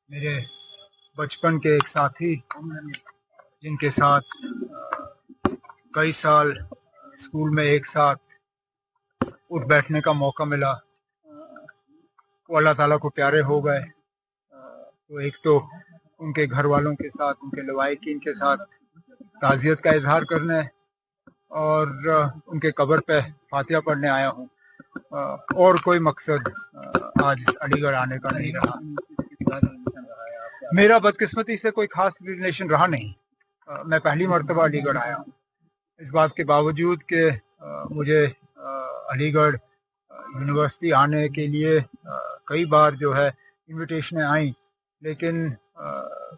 मेरे बचपन के एक साथी जिनके साथ कई साल स्कूल में एक साथ उठ बैठने का मौका मिला, वो अल्लाह ताला को प्यारे हो गए। तो एक तो उनके घर वालों के साथ, उनके लवाहिकीन के साथ ताज़ियत का इजहार करने और उनके कब्र पे फातिहा पढ़ने आया हूँ। और कोई मकसद आज अलीगढ़ आने का नहीं रहा। मेरा बदकिस्मती से कोई खास रिलेशन रहा नहीं। मैं पहली मर्तबा अलीगढ़ आया हूँ। इस बात के बावजूद कि मुझे अलीगढ़ यूनिवर्सिटी आने के लिए कई बार जो है इनविटेशनें आई, लेकिन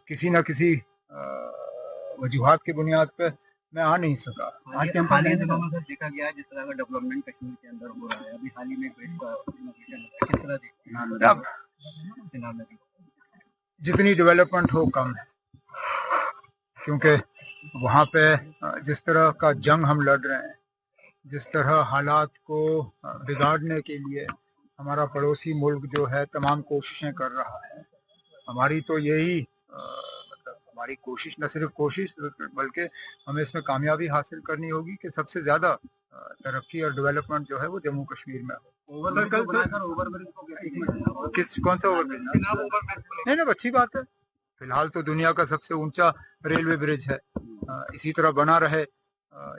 किसी न किसी वजूहात की बुनियाद पर मैं आ नहीं सका। आज के हाल ही दिनों में देखा गया जिस तरह का डेवलपमेंट कश्मीर के अंदर हो रहा है, अभी हाल ही में किस तरह देखते हैं? जितनी डेवलपमेंट हो कम है, क्योंकि वहाँ पे जिस तरह का जंग हम लड़ रहे हैं, जिस तरह हालात को बिगाड़ने के लिए हमारा पड़ोसी मुल्क जो है तमाम कोशिशें कर रहा है, हमारी तो यही हमारी कोशिश, न सिर्फ कोशिश बल्कि हमें इसमें कामयाबी हासिल करनी होगी कि सबसे ज़्यादा तरक्की और डेवलपमेंट जो है वो जम्मू कश्मीर में हो। कौन सा ओवरब्रिज? नहीं, अच्छी बात है। फिलहाल तो दुनिया का सबसे ऊंचा रेलवे ब्रिज है, इसी तरह बना रहे,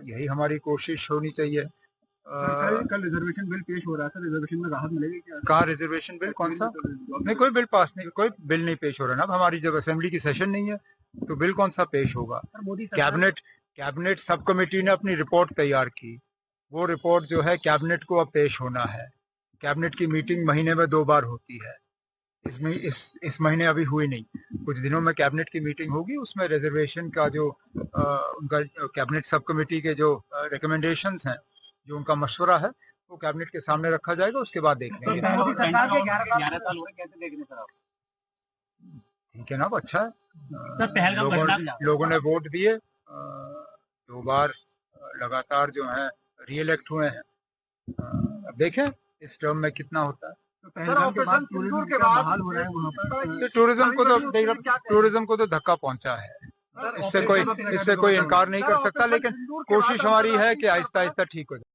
यही हमारी कोशिश होनी चाहिए। कल रिजर्वेशन बिल पेश हो रहा था, रिजर्वेशन में राहत मिलेगी क्या? कहाँ रिजर्वेशन बिल? कौन सा? नहीं, कोई बिल पास नहीं, कोई बिल नहीं पेश हो रहा ना। अब हमारी जब असेंबली की सेशन नहीं है तो बिल कौन सा पेश होगा? कैबिनेट सब कमेटी ने अपनी रिपोर्ट तैयार की, वो रिपोर्ट जो है कैबिनेट को अब पेश होना है। कैबिनेट की मीटिंग महीने में 2 बार होती है, इसमें इस महीने अभी हुई नहीं। कुछ दिनों में कैबिनेट की मीटिंग होगी, उसमें रिजर्वेशन का जो उनका कैबिनेट सब कमेटी के जो रिकमेंडेशंस हैं, जो उनका मशवरा है, वो कैबिनेट के सामने रखा जाएगा। उसके बाद देख लेंगे। ठीक है ना, अच्छा है। लोगों ने वोट दिए, 2 बार लगातार जो है री इलेक्ट हुए हैं। अब देखें इस टर्म में कितना होता है। टूरिज्म को तो धक्का पहुंचा है, इससे कोई इनकार नहीं कर सकता, लेकिन कोशिश हमारी है कि आहिस्ता आहिस्ता ठीक हो जाए।